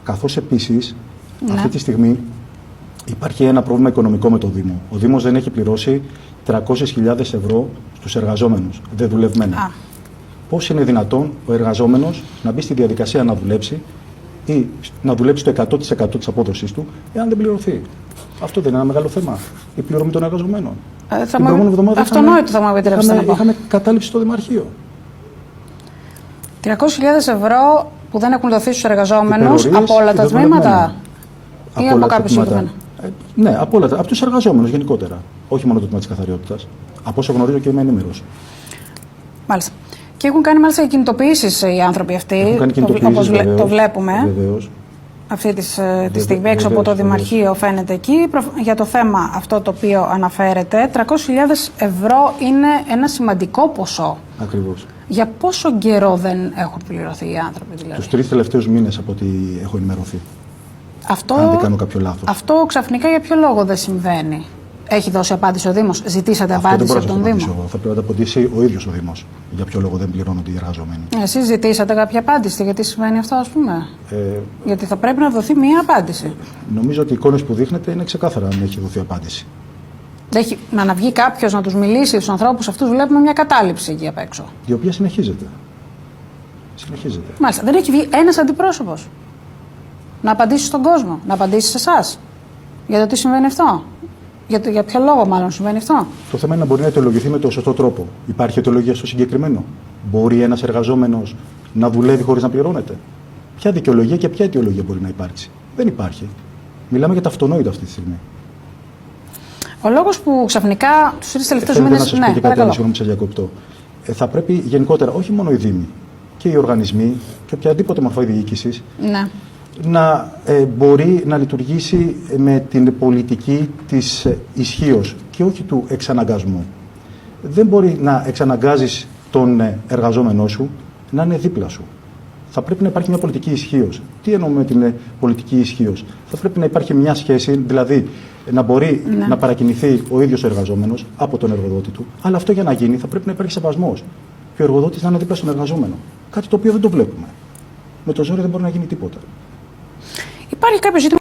Καθώς επίσης, αυτή τη στιγμή υπάρχει ένα πρόβλημα οικονομικό με το Δήμο. Ο Δήμος δεν έχει πληρώσει 300.000 ευρώ στους εργαζόμενους, δεν δουλευμένα. Πώς είναι δυνατόν ο εργαζόμενος να μπει στη διαδικασία να δουλέψει ή να δουλέψει το 100% της απόδοσης του, εάν δεν πληρωθεί? Αυτό δεν είναι ένα μεγάλο θέμα? Η πληρωμή των εργαζομένων. Αυτονόητο θα μου επιτρέψετε να πω. Είχαμε κατάληψη στο Δημαρχείο. 300.000 ευρώ που δεν έχουν δοθεί στους εργαζόμενους από όλα τα τμήματα ή από κάποιο συγκεκριμένο? Ναι, από όλα από τους εργαζόμενους γενικότερα. Όχι μόνο το τμήμα της καθαριότητας. Από όσο γνωρίζω και είμαι ενήμερος. Μάλιστα. Και έχουν κάνει μάλιστα κινητοποιήσεις οι άνθρωποι αυτοί, όπως το βλέπουμε. Βεβαίως. Αυτή τη στιγμή έξω από το Δημαρχείο φαίνεται εκεί. Για το θέμα αυτό το οποίο αναφέρεται, 300.000 ευρώ είναι ένα σημαντικό ποσό. Ακριβώς. Για πόσο καιρό δεν έχουν πληρωθεί οι άνθρωποι δηλαδή? Τους 3 τελευταίους μήνες από ό,τι έχω ενημερωθεί. Αν δεν κάνω κάποιο λάθος. Αυτό ξαφνικά για ποιο λόγο δεν συμβαίνει? Έχει δώσει απάντηση ο Δήμος? Ζητήσατε απάντηση από τον Δήμο? Θα πρέπει να απαντήσει ο ίδιος ο Δήμος. Για ποιο λόγο δεν πληρώνονται οι εργαζόμενοι. Εσείς ζητήσατε κάποια απάντηση? Γιατί σημαίνει αυτό, ας πούμε? Γιατί θα πρέπει να δοθεί μία απάντηση. Νομίζω ότι οι εικόνες που δείχνετε είναι ξεκάθαρα αν έχει δοθεί απάντηση. Να βγει κάποιος να τους μιλήσει, τους ανθρώπους αυτούς, βλέπουμε μια κατάληψη εκεί απ' έξω. Η οποία συνεχίζεται. Μάλιστα. Δεν έχει βγει ένας αντιπρόσωπος να απαντήσει στον κόσμο, να απαντήσει σε εσάς για το τι συμβαίνει αυτό? Για ποιο λόγο μάλλον συμβαίνει αυτό? Το θέμα είναι να μπορεί να αιτιολογηθεί με τον σωστό τρόπο. Υπάρχει αιτιολογία στο συγκεκριμένο? Μπορεί ένας εργαζόμενος να δουλεύει χωρίς να πληρώνεται? Ποια δικαιολογία και ποια αιτιολογία μπορεί να υπάρξει? Δεν υπάρχει. Μιλάμε για τα αυτονόητα αυτή τη στιγμή. Ο λόγος που ξαφνικά τους 3 τελευταίους μήνες. Να σας πω και κάτι άλλο, συγγνώμη που σας διακόπτω. Θα πρέπει γενικότερα, όχι μόνο οι Δήμοι, και οι οργανισμοί και οποιαδήποτε μορφή διοίκησης, να μπορεί να λειτουργήσει με την πολιτική της ισχύως και όχι του εξαναγκασμού. Δεν μπορεί να εξαναγκάζεις τον εργαζόμενό σου να είναι δίπλα σου. Θα πρέπει να υπάρχει μια πολιτική ισχύως. Τι εννοούμε με την πολιτική ισχύως? Θα πρέπει να υπάρχει μια σχέση, δηλαδή να μπορεί να παρακινηθεί ο ίδιος ο εργαζόμενος από τον εργοδότη του, αλλά αυτό για να γίνει θα πρέπει να υπάρχει σεβασμός. Και ο εργοδότης να είναι δίπλα στον εργαζόμενο. Κάτι το οποίο δεν το βλέπουμε. Με το ζόρι δεν μπορεί να γίνει τίποτα. Υπάρχει κάποιο ζήτημα